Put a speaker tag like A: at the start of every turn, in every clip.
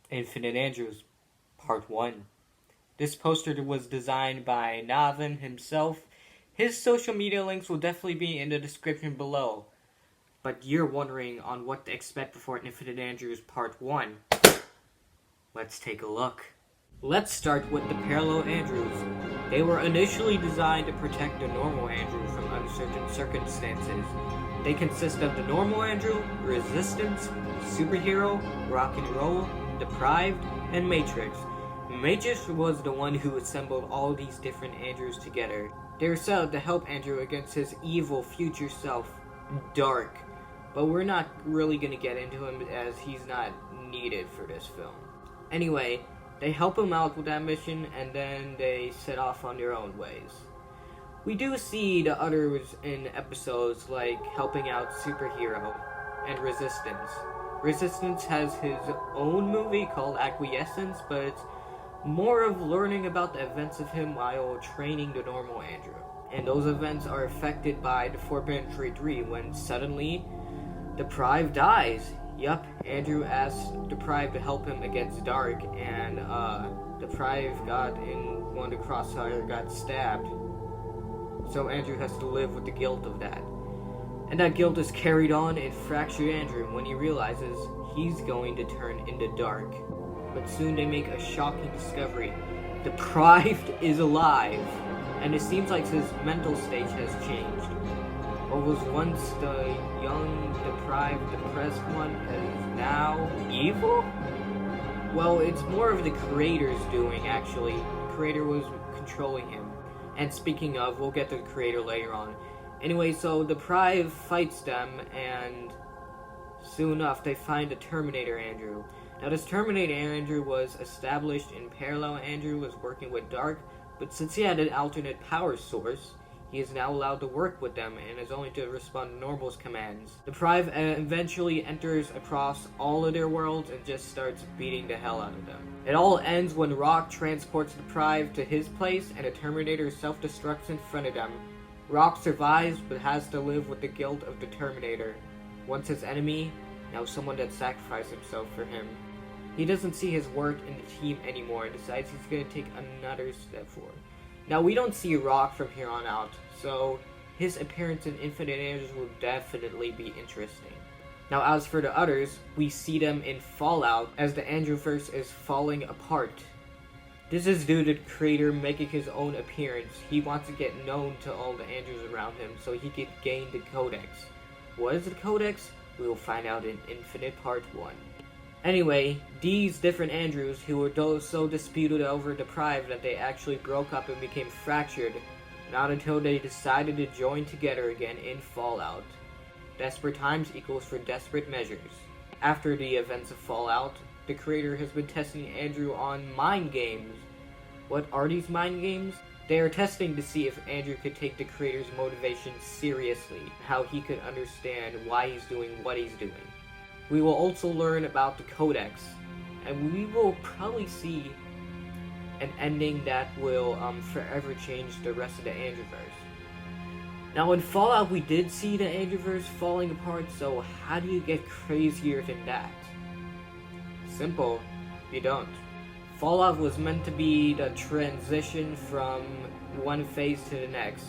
A: Infinite Andrews, Part 1. This poster was designed by Navin himself. His social media links will definitely be in the description below. But you're wondering on what to expect before Infinite Andrews Part 1. Let's take a look. Let's start with the parallel Andrews. They were initially designed to protect the normal Andrew from uncertain circumstances. They consist of the normal Andrew, Resistance, Superhero, Rock and Roll, Deprived, and Matrix. Matrix was the one who assembled all these different Andrews together. They were set out to help Andrew against his evil future self, Dark. But we're not really going to get into him as he's not needed for this film. Anyway, they help him out with that mission and then they set off on their own ways. We do see the others in episodes like helping out Superhero and Resistance. Resistance has his own movie called Acquiescence, but it's more of learning about the events of him while training the normal Andrew. And those events are affected by the Forbidden Tree 3 when suddenly Deprived dies. Yup, Andrew asked Deprived to help him against Dark, and Deprived got in one of the crossfire, got stabbed. So Andrew has to live with the guilt of that. And that guilt is carried on in Fractured Andrew when he realizes he's going to turn into Dark. But soon they make a shocking discovery. Deprived is alive, and it seems like his mental state has changed. What was once the young, deprived, depressed one is now evil? Well, it's more of the creator's doing, actually. The creator was controlling him. And speaking of, we'll get to the creator later on. Anyway, so Deprived fights them, and soon enough they find the Terminator Andrew. Now this Terminator Andrew was established in Parallel Andrew, was working with Dark, but since he had an alternate power source, he is now allowed to work with them and is only to respond to Normal's commands. Deprived eventually enters across all of their worlds and just starts beating the hell out of them. It all ends when Rock transports Deprived to his place and the Terminator self-destructs in front of them. Rock survives but has to live with the guilt of the Terminator. Once his enemy, now someone that sacrificed himself for him. He doesn't see his work in the team anymore and decides he's going to take another step forward. Now, we don't see Rock from here on out, so his appearance in Infinite Andrews will definitely be interesting. Now, as for the others, we see them in Fallout as the Andrewverse is falling apart. This is due to the creator making his own appearance. He wants to get known to all the Andrews around him so he can gain the Codex. What is the Codex? We will find out in Infinite Part 1. Anyway, these different Andrews who were so disputed over Deprived that they actually broke up and became fractured, not until they decided to join together again in Fallout. Desperate times equals for desperate measures. After the events of Fallout, the creator has been testing Andrew on mind games. What are these mind games? They are testing to see if Andrew could take the creator's motivation seriously, how he could understand why he's doing what he's doing. We will also learn about the Codex, and we will probably see an ending that will forever change the rest of the Andrewverse. Now in Fallout we did see the Andrewverse falling apart, so how do you get crazier than that? Simple, you don't. Fallout was meant to be the transition from one phase to the next.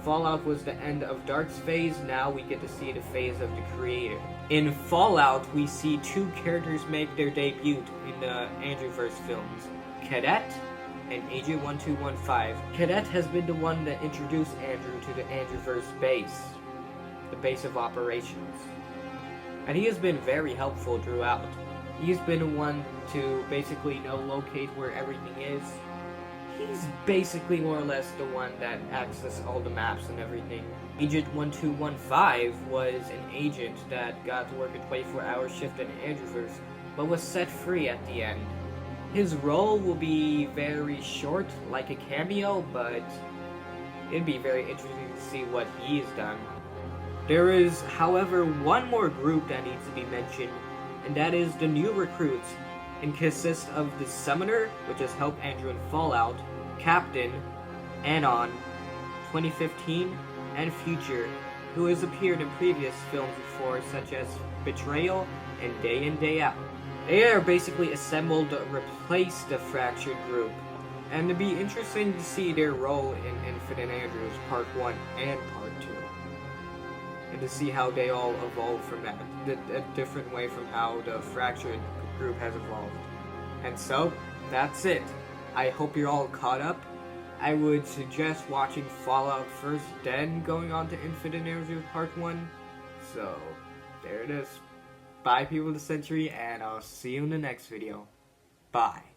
A: Fallout was the end of Dark's phase, now we get to see the phase of the creator. In Fallout, we see two characters make their debut in the Andrewverse films, Cadet and Agent 1215. Cadet has been the one that introduced Andrew to the Andrewverse base, the base of operations. And he has been very helpful throughout. He's been the one to basically locate where everything is. He's basically more or less the one that accesses all the maps and everything. Agent 1215 was an agent that got to work a 24-hour shift in Andrewverse, but was set free at the end. His role will be very short, like a cameo, but it'd be very interesting to see what he's done. There is, however, one more group that needs to be mentioned, and that is the new recruits, and consists of the Summoner, which has helped Andrew in Fallout, Captain, Anon, 2015, and Future, who has appeared in previous films before, such as Betrayal and Day In, Day Out. They are basically assembled to replace the fractured group, and it'd be interesting to see their role in Infinite Andrews Part 1 and Part 2. And to see how they all evolve from that, a different way from how the fractured group has evolved. And so, that's it. I hope you're all caught up. I would suggest watching Fallout first, then going on to Infinite Andrews Part 1. So, there it is. Bye, people of the century, and I'll see you in the next video. Bye.